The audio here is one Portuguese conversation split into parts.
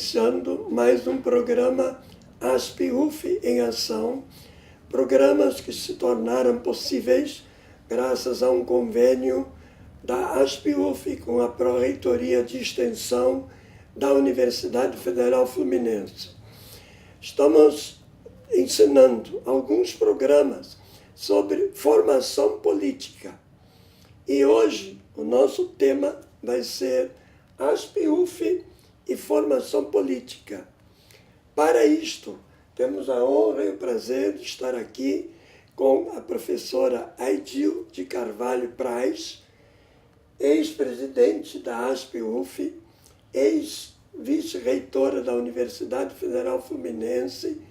iniciando mais um programa ASP-UF em Ação, programas que se tornaram possíveis graças a um convênio da ASP-UF com a Pró-Reitoria de Extensão da Universidade Federal Fluminense. Estamos ensinando alguns programas sobre formação política. E hoje o nosso tema vai ser ASP-UF e formação política. Para isto, temos a honra e o prazer de estar aqui com a professora Aidil de Carvalho Praz, ex-presidente da ASP-UF, ex-vice-reitora da Universidade Federal Fluminense,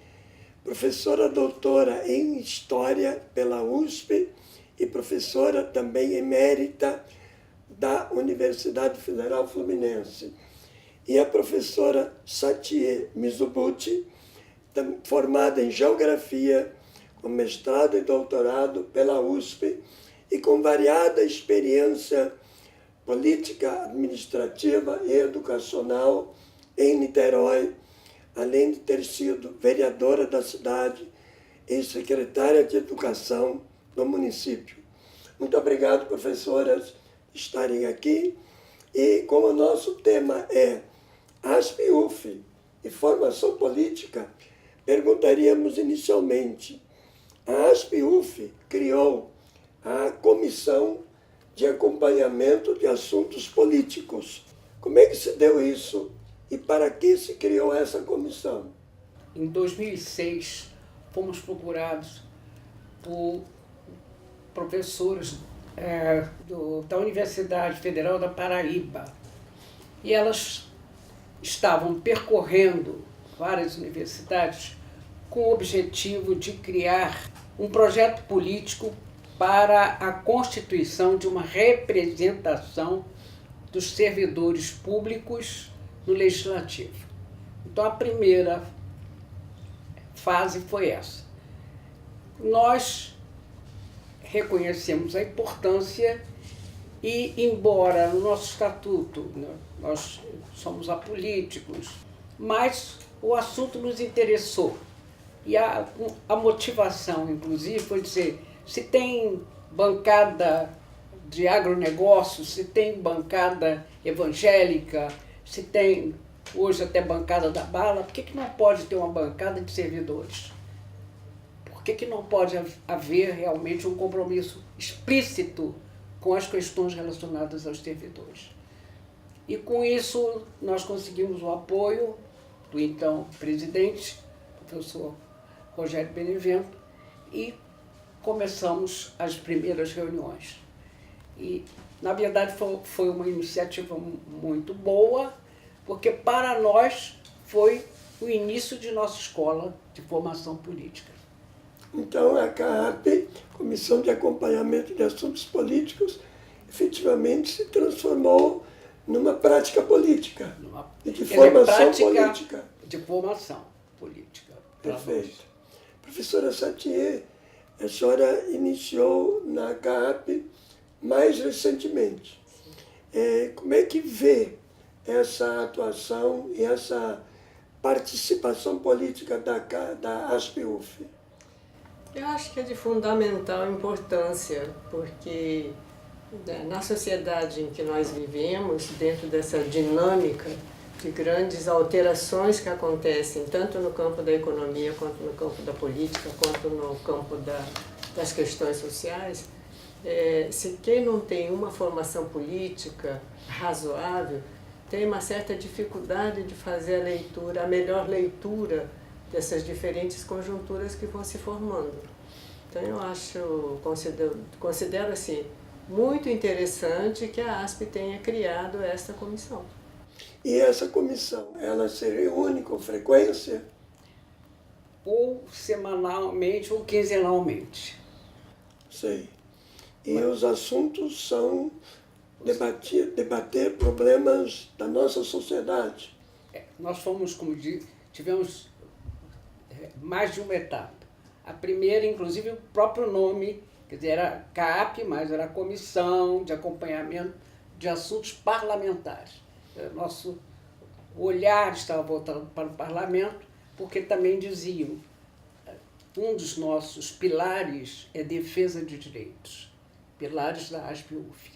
professora doutora em História pela USP e professora também emérita da Universidade Federal Fluminense. E a professora Satie Mizubuchi, formada em Geografia, com mestrado e doutorado pela USP e com variada experiência política, administrativa e educacional em Niterói, além de ter sido vereadora da cidade e secretária de Educação do município. Muito obrigado, professoras, por estarem aqui. E como o nosso tema é ASP-UF e formação política, perguntaríamos inicialmente, a ASP-UF criou a Comissão de Acompanhamento de Assuntos Políticos. Como é que se deu isso e para que se criou essa comissão? Em 2006, fomos procurados por professores da Universidade Federal da Paraíba. E elas estavam percorrendo várias universidades com o objetivo de criar um projeto político para a constituição de uma representação dos servidores públicos no Legislativo. Então, a primeira fase foi essa. Nós reconhecemos a importância e, embora no nosso estatuto nós somos apolíticos, mas o assunto nos interessou. E a motivação, inclusive, foi dizer, se tem bancada de agronegócio, se tem bancada evangélica, se tem hoje até bancada da bala, por que não pode ter uma bancada de servidores? Por que não pode haver realmente um compromisso explícito com as questões relacionadas aos servidores? E com isso nós conseguimos o apoio do então presidente, professor Rogério Benevento, e começamos as primeiras reuniões. E, na verdade, foi uma iniciativa muito boa, porque para nós foi o início de nossa escola de formação política. Então, a CAAP, Comissão de Acompanhamento de Assuntos Políticos, efetivamente se transformou numa prática política, de formação política. De formação política. Perfeito. Professora Satie, a senhora iniciou na CAAP mais recentemente. Como é que vê essa atuação e essa participação política da ASP-UF? Eu acho que é de fundamental importância, porque na sociedade em que nós vivemos, dentro dessa dinâmica de grandes alterações que acontecem, tanto no campo da economia, quanto no campo da política, quanto no campo das questões sociais, se quem não tem uma formação política razoável, tem uma certa dificuldade de fazer a melhor leitura dessas diferentes conjunturas que vão se formando. Então eu considero assim, muito interessante que a ASP tenha criado esta comissão. E essa comissão, ela se reúne com frequência? Ou semanalmente ou quinzenalmente. Sei. E os assuntos são debater problemas da nossa sociedade. Nós fomos, como tivemos mais de uma etapa. A primeira, inclusive, o próprio nome, quer dizer, era CAAP, mas era Comissão de Acompanhamento de Assuntos Parlamentares. o olhar estava voltado para o parlamento, porque também diziam, um dos nossos pilares é defesa de direitos, pilares da ASP-UF,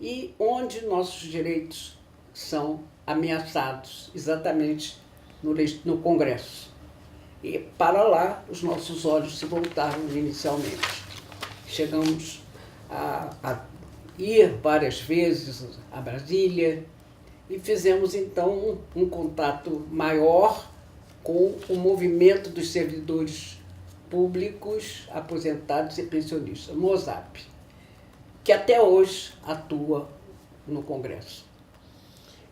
e onde nossos direitos são ameaçados, exatamente no Congresso. E para lá, os nossos olhos se voltaram inicialmente. Chegamos a ir várias vezes a Brasília e fizemos, então, um contato maior com o movimento dos servidores públicos, aposentados e pensionistas, MOSAP, que até hoje atua no Congresso.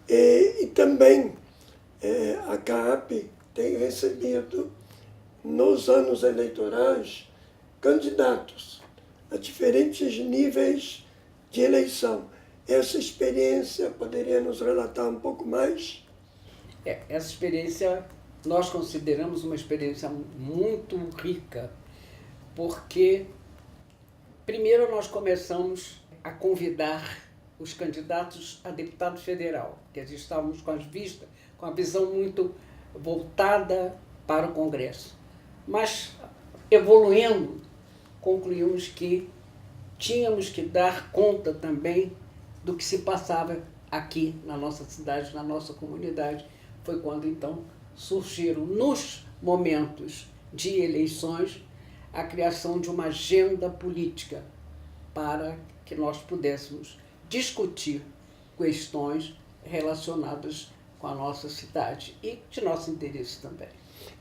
E também a CAAP tem recebido, nos anos eleitorais, candidatos a diferentes níveis de eleição. Essa experiência poderia nos relatar um pouco mais? Essa experiência nós consideramos uma experiência muito rica, porque primeiro nós começamos a convidar os candidatos a deputado federal, que estávamos com a visão muito voltada para o Congresso. Mas, evoluindo, concluímos que tínhamos que dar conta também do que se passava aqui na nossa cidade, na nossa comunidade. Foi quando, então, surgiram, nos momentos de eleições, a criação de uma agenda política para que nós pudéssemos discutir questões relacionadas com a nossa cidade e de nosso interesse também.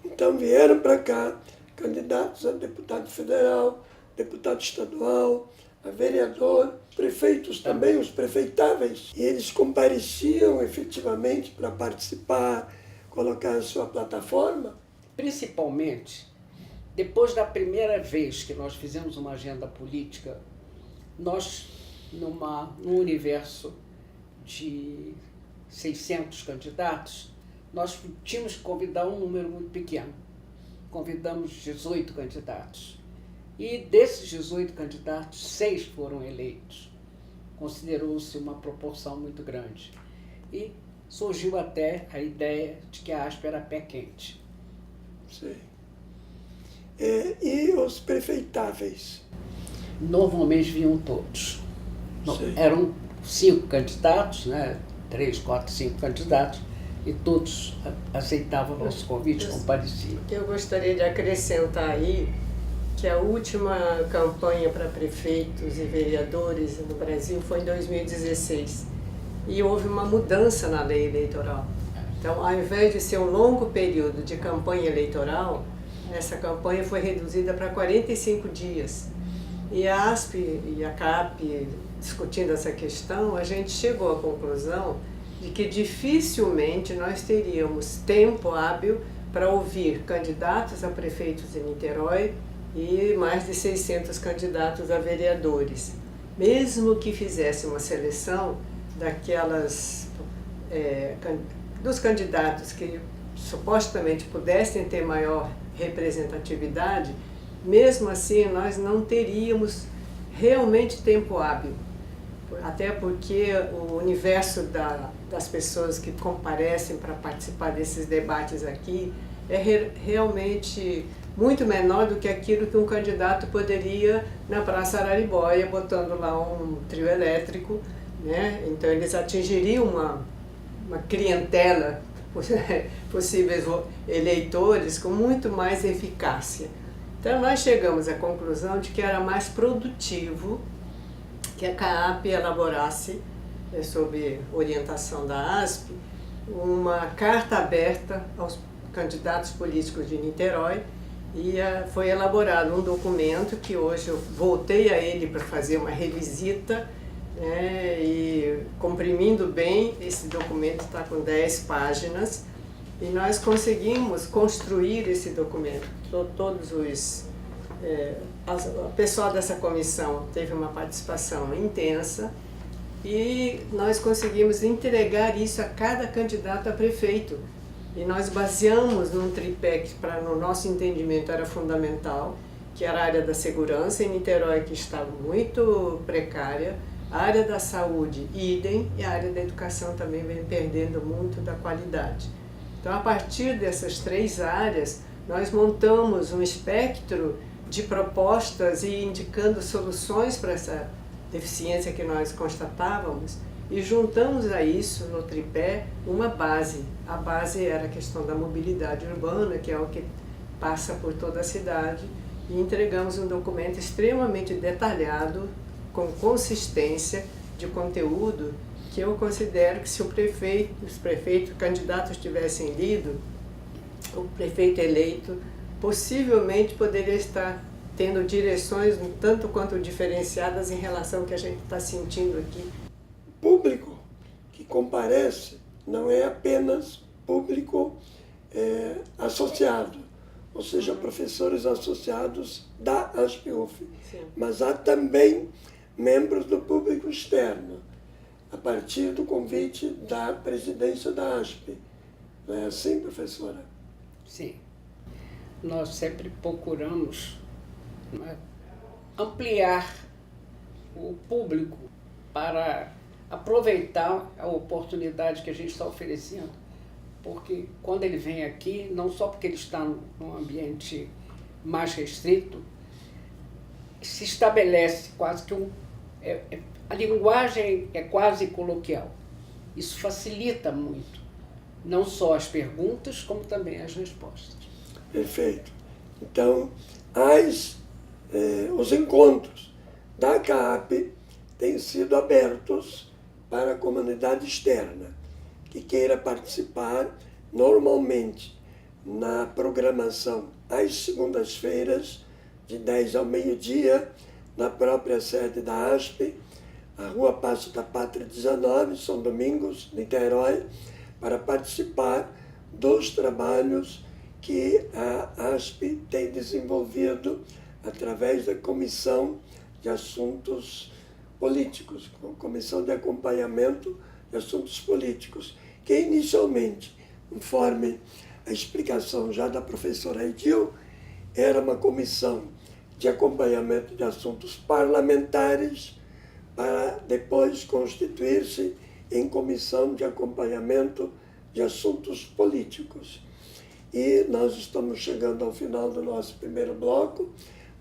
Então vieram para cá candidatos a deputado federal, deputado estadual, a vereador, prefeitos também, os prefeitáveis, e eles compareciam efetivamente para participar, colocar a sua plataforma. Principalmente, depois da primeira vez que nós fizemos uma agenda política, nós, num universo de 600 candidatos, nós tínhamos que convidar um número muito pequeno. Convidamos 18 candidatos. E desses 18 candidatos, 6 foram eleitos. Considerou-se uma proporção muito grande. E surgiu até a ideia de que a ASP era pé quente. Sim. E os prefeitáveis? Normalmente vinham todos. Sim. Eram 5 candidatos, né? 3, 4, 5 candidatos, e todos aceitavam o nosso convite, compareciam. Eu gostaria de acrescentar aí que a última campanha para prefeitos e vereadores no Brasil foi em 2016. E houve uma mudança na lei eleitoral. Então, ao invés de ser um longo período de campanha eleitoral, essa campanha foi reduzida para 45 dias. E a ASP e a CAAP, discutindo essa questão, a gente chegou à conclusão de que dificilmente nós teríamos tempo hábil para ouvir candidatos a prefeitos em Niterói e mais de 600 candidatos a vereadores. Mesmo que fizesse uma seleção dos candidatos que supostamente pudessem ter maior representatividade, mesmo assim nós não teríamos realmente tempo hábil. Até porque o universo das pessoas que comparecem para participar desses debates aqui é realmente muito menor do que aquilo que um candidato poderia na Praça Araribóia, botando lá um trio elétrico, né? Então eles atingiriam uma clientela, possíveis eleitores, com muito mais eficácia. Então nós chegamos à conclusão de que era mais produtivo que a CAAP elaborasse, sob orientação da ASP, uma carta aberta aos candidatos políticos de Niterói, e foi elaborado um documento que hoje eu voltei a ele para fazer uma revisita, né, e comprimindo bem, esse documento está com 10 páginas, e nós conseguimos construir esse documento. Todos o pessoal dessa comissão teve uma participação intensa, e nós conseguimos entregar isso a cada candidato a prefeito. E nós baseamos num tripé que, no nosso entendimento, era fundamental, que era a área da segurança em Niterói, que estava muito precária, A área da saúde, idem, e a área da educação também vem perdendo muito da qualidade. Então, a partir dessas 3 áreas, nós montamos um espectro de propostas e indicando soluções para essa deficiência que nós constatávamos, e juntamos a isso, no tripé, uma base. A base era a questão da mobilidade urbana, que é o que passa por toda a cidade, e entregamos um documento extremamente detalhado, com consistência de conteúdo, que eu considero que se os prefeitos candidatos tivessem lido, o prefeito eleito possivelmente poderia estar tendo direções um tanto quanto diferenciadas em relação ao que a gente está sentindo aqui. O público que comparece não é apenas público associado, ou seja, professores associados da ASP-UF, mas há também membros do público externo, a partir do convite da presidência da ASP. Não é assim, professora? Sim. Nós sempre procuramos ampliar o público para aproveitar a oportunidade que a gente está oferecendo. Porque quando ele vem aqui, não só porque ele está num ambiente mais restrito, se estabelece quase que a linguagem é quase coloquial. Isso facilita muito, não só as perguntas, como também as respostas. Perfeito. Então, os encontros da CAAP têm sido abertos para a comunidade externa, que queira participar normalmente na programação às segundas-feiras, de 10 ao meio-dia, na própria sede da ASP, a Rua Paço da Pátria 19, São Domingos, Niterói, para participar dos trabalhos que a ASP tem desenvolvido através da Comissão de Assuntos Políticos, Comissão de Acompanhamento de Assuntos Políticos, que inicialmente, conforme a explicação já da professora Edil, era uma comissão de acompanhamento de assuntos parlamentares, para depois constituir-se em comissão de acompanhamento de assuntos políticos. E nós estamos chegando ao final do nosso primeiro bloco,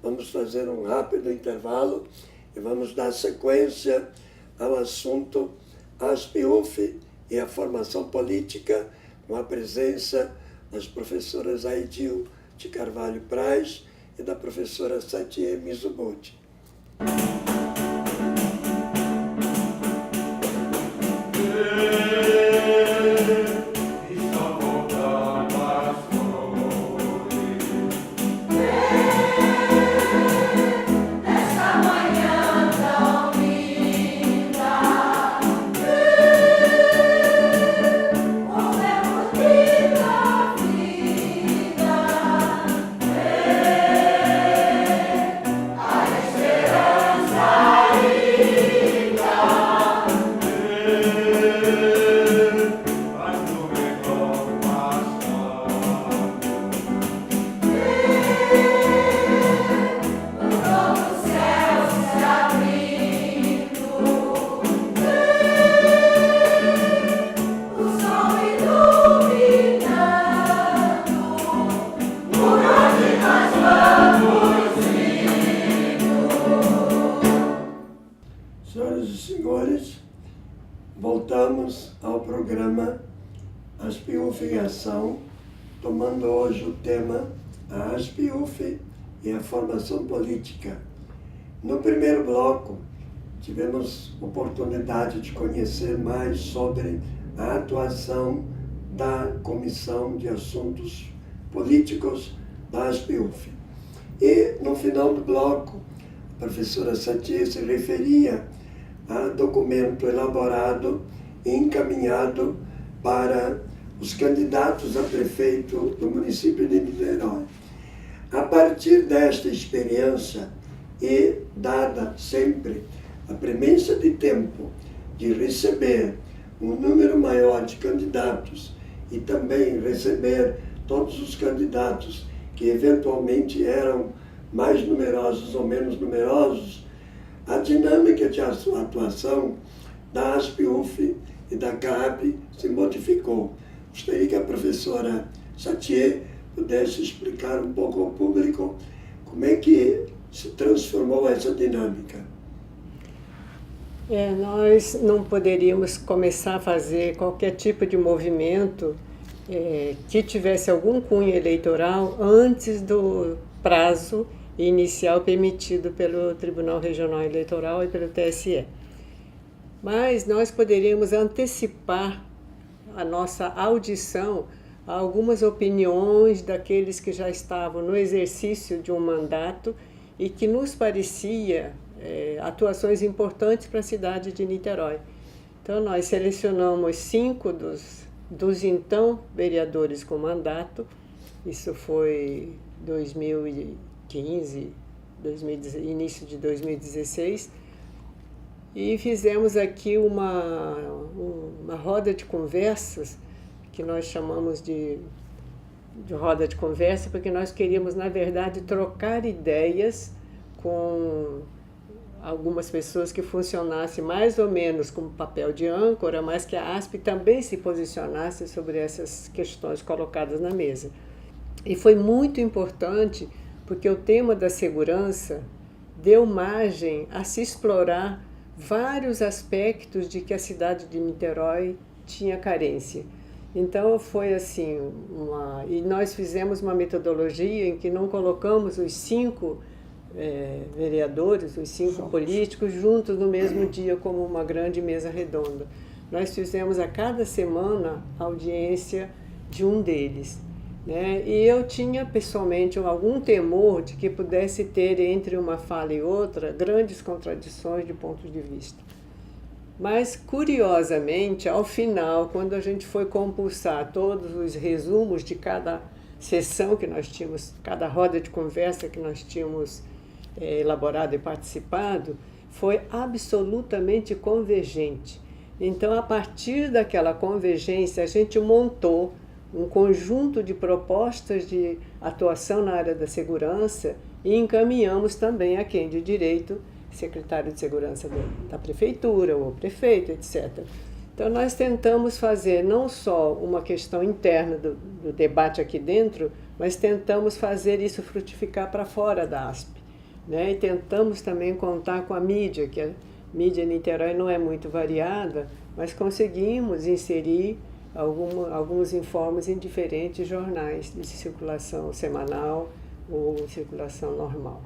vamos fazer um rápido intervalo e vamos dar sequência ao assunto ASP-UF e a formação política, com a presença das professoras Aidil de Carvalho Praz e da professora Satie Mizubuti. Senhoras e senhores, voltamos ao programa ASP-UF em Ação, tomando hoje o tema a ASP-UF e a formação política. No primeiro bloco, tivemos oportunidade de conhecer mais sobre a atuação da Comissão de Assuntos Políticos da ASP-UF. E, no final do bloco, a professora Satie se referia a documento elaborado e encaminhado para os candidatos a prefeito do município de Niterói. A partir desta experiência e dada sempre a premência de tempo de receber um número maior de candidatos e também receber todos os candidatos que eventualmente eram mais numerosos ou menos numerosos, a dinâmica de atuação da ASP-UF e da GAB se modificou. Gostaria que a professora Chatier pudesse explicar um pouco ao público como é que se transformou essa dinâmica. Nós não poderíamos começar a fazer qualquer tipo de movimento que tivesse algum cunho eleitoral antes do prazo inicial permitido pelo Tribunal Regional Eleitoral e pelo TSE. Mas nós poderíamos antecipar a nossa audição a algumas opiniões daqueles que já estavam no exercício de um mandato e que nos parecia atuações importantes para a cidade de Niterói. Então, nós selecionamos 5 dos então vereadores com mandato, isso foi 2015, início de 2016, e fizemos aqui uma roda de conversas, que nós chamamos de roda de conversa, porque nós queríamos, na verdade, trocar ideias com algumas pessoas que funcionassem mais ou menos como papel de âncora, mas que a ASP também se posicionasse sobre essas questões colocadas na mesa. E foi muito importante, porque o tema da segurança deu margem a se explorar vários aspectos de que a cidade de Niterói tinha carência. Então foi assim, e nós fizemos uma metodologia em que não colocamos os 5 vereadores, os 5 políticos, juntos no mesmo dia como uma grande mesa redonda. Nós fizemos a cada semana a audiência de um deles, né? E eu tinha pessoalmente algum temor de que pudesse ter entre uma fala e outra grandes contradições de pontos de vista. Mas, curiosamente, ao final, quando a gente foi compulsar todos os resumos de cada sessão que nós tínhamos, cada roda de conversa que nós tínhamos elaborado e participado, foi absolutamente convergente. Então, a partir daquela convergência, a gente montou um conjunto de propostas de atuação na área da segurança e encaminhamos também a quem de direito, secretário de segurança da prefeitura, ou prefeito, etc. Então, nós tentamos fazer não só uma questão interna do debate aqui dentro, mas tentamos fazer isso frutificar para fora da ASP, né? E tentamos também contar com a mídia, que a mídia em Niterói não é muito variada, mas conseguimos inserir alguns informes em diferentes jornais de circulação semanal ou circulação normal.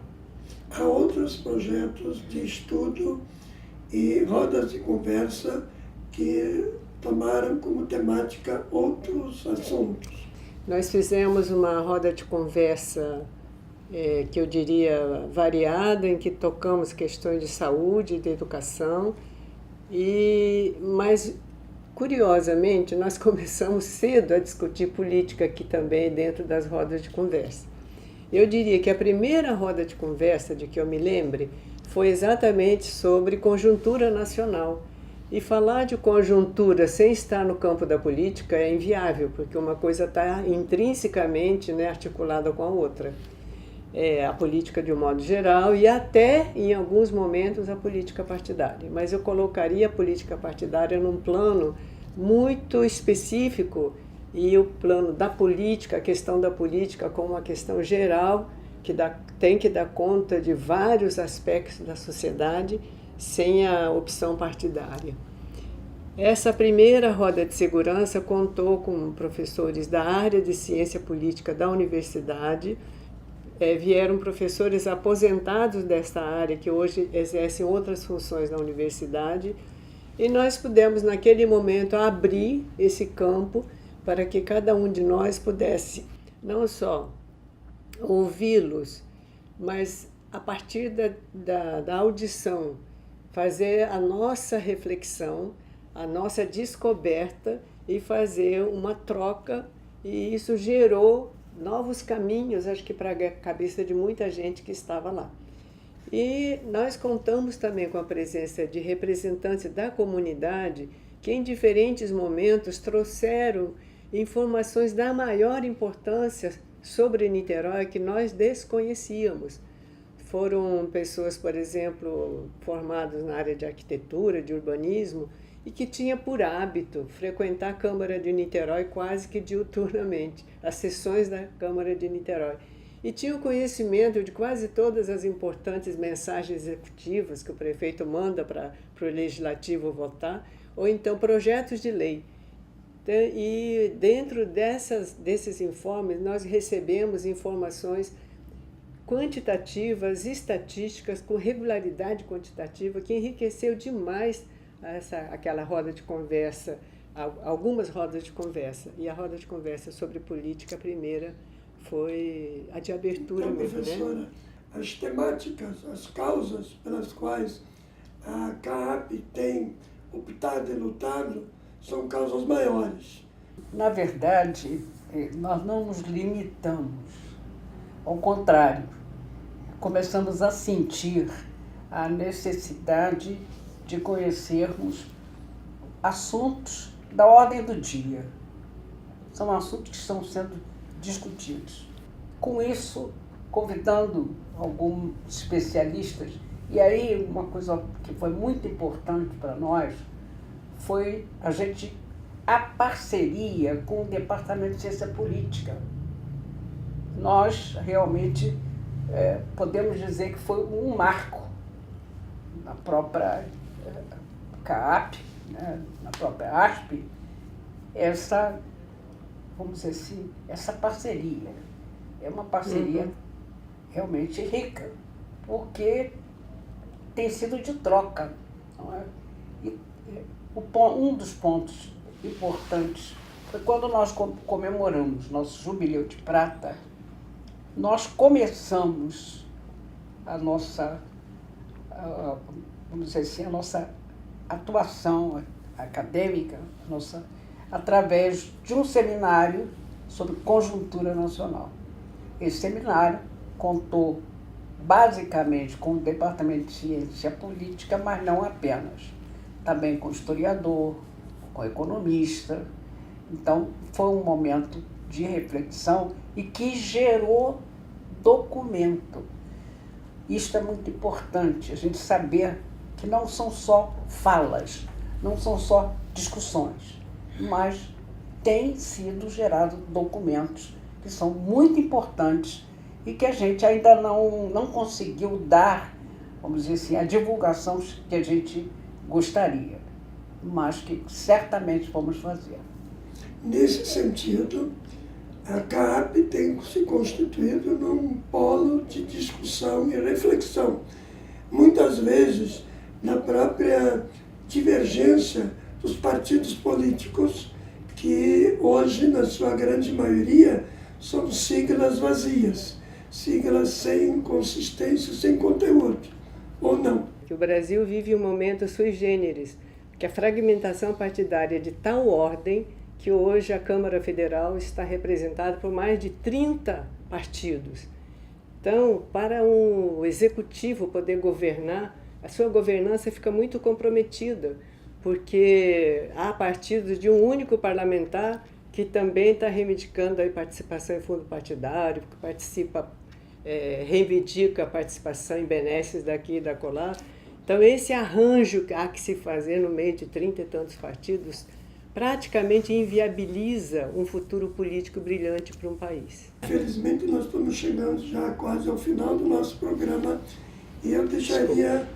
Há outros projetos de estudo e rodas de conversa que tomaram como temática outros assuntos. Nós fizemos uma roda de conversa que eu diria variada, em que tocamos questões de saúde e de educação, mas curiosamente nós começamos cedo a discutir política aqui também dentro das rodas de conversa. Eu diria que a primeira roda de conversa, de que eu me lembre, foi exatamente sobre conjuntura nacional. E falar de conjuntura sem estar no campo da política é inviável, porque uma coisa está intrinsecamente, né, articulada com a outra. A política de um modo geral e até, em alguns momentos, a política partidária. Mas eu colocaria a política partidária num plano muito específico e o plano da política, a questão da política como uma questão geral que tem que dar conta de vários aspectos da sociedade sem a opção partidária. Essa primeira roda de segurança contou com professores da área de ciência política da universidade, vieram professores aposentados desta área que hoje exercem outras funções na universidade e nós pudemos naquele momento abrir esse campo para que cada um de nós pudesse não só ouvi-los, mas a partir da audição fazer a nossa reflexão, a nossa descoberta e fazer uma troca, e isso gerou novos caminhos, acho que para a cabeça de muita gente que estava lá. E nós contamos também com a presença de representantes da comunidade que em diferentes momentos trouxeram informações da maior importância sobre Niterói que nós desconhecíamos. foram pessoas, por exemplo, formadas na área de arquitetura, de urbanismo, e que tinha por hábito frequentar a Câmara de Niterói quase que diuturnamente, as sessões da Câmara de Niterói. E tinha o conhecimento de quase todas as importantes mensagens executivas que o prefeito manda para o legislativo votar, ou então projetos de lei. E dentro desses informes nós recebemos informações quantitativas, estatísticas, com regularidade quantitativa, que enriqueceu demais aquela roda de conversa, algumas rodas de conversa. E a roda de conversa sobre política, a primeira, foi a de abertura então, mesmo, professora, né? as temáticas, as causas pelas quais a CAAP tem optado e lutado são causas maiores. Na verdade, nós não nos limitamos. Ao contrário, começamos a sentir a necessidade de conhecermos assuntos da ordem do dia. São assuntos que estão sendo discutidos. Com isso, convidando alguns especialistas, e aí uma coisa que foi muito importante para nós foi a parceria com o Departamento de Ciência Política. Nós realmente podemos dizer que foi um marco na própria CAAP, né, na própria ASP, vamos dizer assim, essa parceria. É uma parceria realmente rica, porque tem sido de troca. Não é? E um dos pontos importantes foi quando nós comemoramos nosso Jubileu de Prata, nós começamos a nossa, vamos dizer assim, a nossa atuação acadêmica, através de um seminário sobre conjuntura nacional. Esse seminário contou basicamente com o Departamento de Ciência Política, mas não apenas. Também com historiador, com economista. Então, foi um momento de reflexão e que gerou documento. Isto é muito importante, a gente saber que não são só falas, não são só discussões, mas tem sido gerado documentos que são muito importantes e que a gente ainda não conseguiu dar, vamos dizer assim, a divulgação que a gente gostaria, mas que certamente vamos fazer. Nesse sentido, a CAAP tem se constituído num polo de discussão e reflexão, muitas vezes na própria divergência dos partidos políticos, que hoje, na sua grande maioria, são siglas vazias, siglas sem consistência, sem conteúdo, ou não. O Brasil vive um momento sui generis, que a fragmentação partidária é de tal ordem que hoje a Câmara Federal está representada por mais de 30 partidos. Então, para um executivo poder governar, a sua governança fica muito comprometida, porque há partidos de um único parlamentar que também está reivindicando a participação em fundo partidário, que reivindica a participação em benesses daqui e da acolá. Então, esse arranjo que há que se fazer no meio de 30 e tantos partidos praticamente inviabiliza um futuro político brilhante para um país. Infelizmente, nós estamos chegando já quase ao final do nosso programa e eu deixaria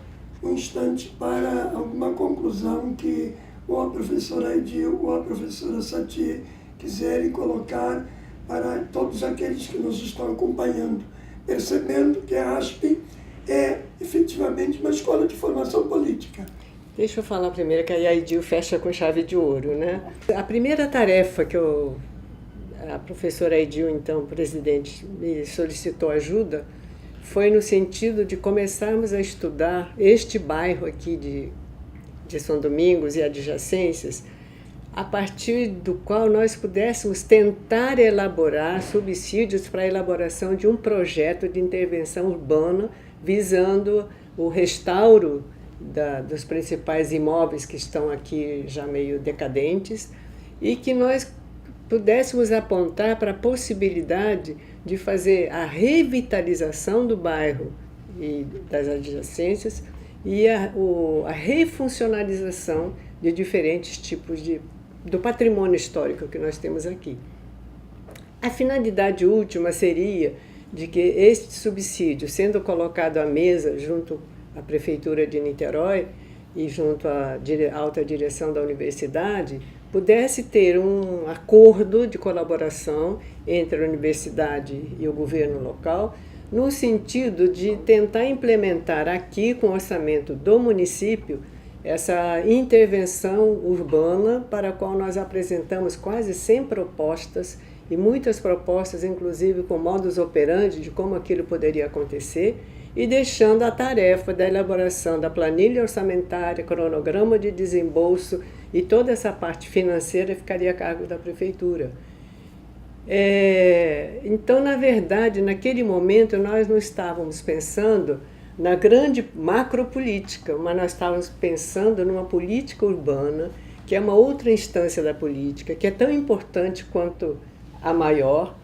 um instante para alguma conclusão que ou a professora Edil ou a professora Satie quiserem colocar para todos aqueles que nos estão acompanhando, percebendo que a ASP é efetivamente uma escola de formação política. Deixa eu falar primeiro que a Edil fecha com chave de ouro, né? A primeira tarefa que a professora Edil, então presidente, me solicitou ajuda foi no sentido de começarmos a estudar este bairro aqui de São Domingos e adjacências, a partir do qual nós pudéssemos tentar elaborar subsídios para a elaboração de um projeto de intervenção urbana visando o restauro dos principais imóveis que estão aqui já meio decadentes e que nós pudéssemos apontar para a possibilidade de fazer a revitalização do bairro e das adjacências, e a refuncionalização de diferentes tipos do patrimônio histórico que nós temos aqui. A finalidade última seria de que este subsídio, sendo colocado à mesa junto à Prefeitura de Niterói e junto à alta direção da universidade, pudesse ter um acordo de colaboração entre a universidade e o governo local, no sentido de tentar implementar aqui, com o orçamento do município, essa intervenção urbana para a qual nós apresentamos quase 100 propostas, e muitas propostas, inclusive com modus operandi de como aquilo poderia acontecer, e deixando a tarefa da elaboração da planilha orçamentária, cronograma de desembolso e toda essa parte financeira ficaria a cargo da prefeitura. Então, na verdade, naquele momento nós não estávamos pensando na grande macropolítica, mas nós estávamos pensando numa política urbana, que é uma outra instância da política, que é tão importante quanto a maior,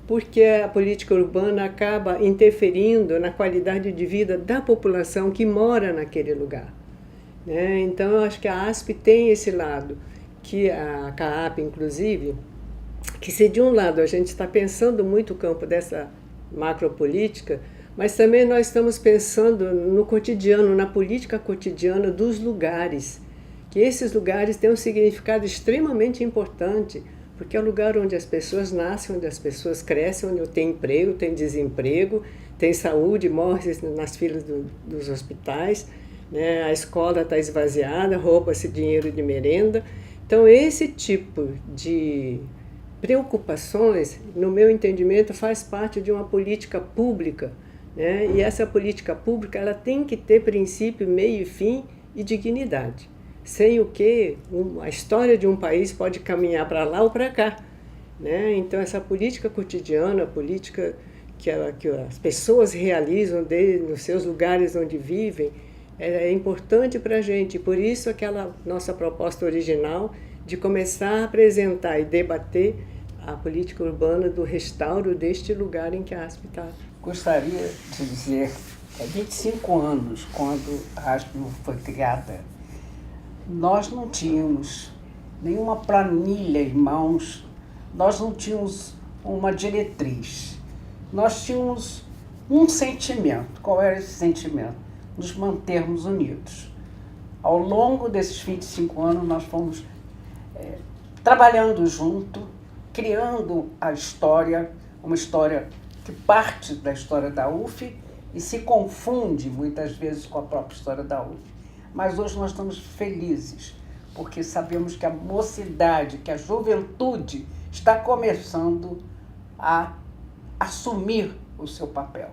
porque a política urbana acaba interferindo na qualidade de vida da população que mora naquele lugar. Então, eu acho que a ASP tem esse lado, que a CAAP, inclusive, que se de um lado a gente está pensando muito o campo dessa macropolítica, mas também nós estamos pensando no cotidiano, na política cotidiana dos lugares, que esses lugares têm um significado extremamente importante, porque é o lugar onde as pessoas nascem, onde as pessoas crescem, onde tem emprego, tem desemprego, tem saúde, morre nas filas dos hospitais, a escola está esvaziada, rouba-se dinheiro de merenda. Então, esse tipo de preocupações, no meu entendimento, faz parte de uma política pública, e essa política pública ela tem que ter princípio, meio e fim e dignidade. Sem o que a história de um país pode caminhar para lá ou para cá. Então, essa política cotidiana, a política que as pessoas realizam nos seus lugares onde vivem, é importante para a gente. Por isso, aquela nossa proposta original de começar a apresentar e debater a política urbana do restauro deste lugar em que a ASP está. Gostaria de dizer que há 25 anos, quando a ASP foi criada, nós não tínhamos nenhuma planilha em mãos, nós não tínhamos uma diretriz. Nós tínhamos um sentimento. Qual era esse sentimento? Nos mantermos unidos. Ao longo desses 25 anos, nós fomos trabalhando junto, criando a história, uma história que parte da história da UF e se confunde muitas vezes com a própria história da UF. Mas hoje nós estamos felizes, porque sabemos que a mocidade, que a juventude está começando a assumir o seu papel.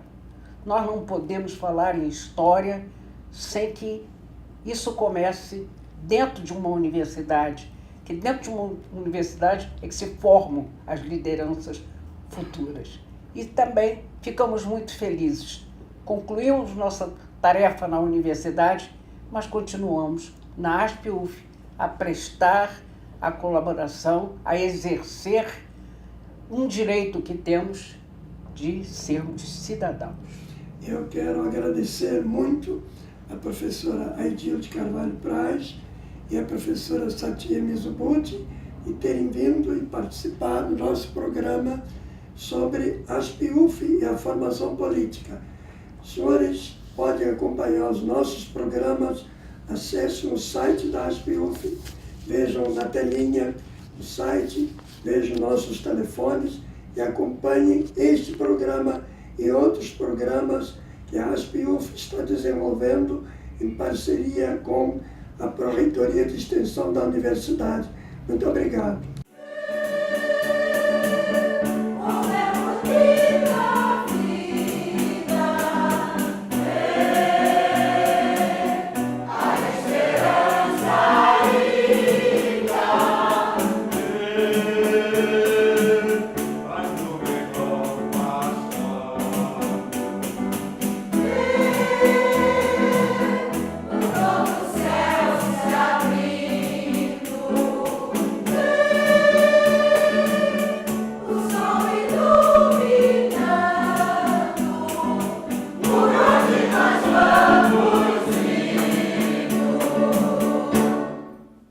Nós não podemos falar em história sem que isso comece dentro de uma universidade, que dentro de uma universidade é que se formam as lideranças futuras. E também ficamos muito felizes. Concluímos nossa tarefa na universidade, mas continuamos na ASP-UF a prestar a colaboração, a exercer um direito que temos de sermos cidadãos. Eu quero agradecer muito a professora Aidilde Carvalho Praz e a professora Satia Mizubuti e terem vindo e participado do nosso programa sobre ASP-UF e a formação política. Senhores, podem acompanhar os nossos programas, acessem o site da ASP-UF, vejam na telinha o site, vejam nossos telefones e acompanhem este programa e outros programas que a ASP-UF está desenvolvendo em parceria com a Pró-Reitoria de Extensão da Universidade. Muito obrigado.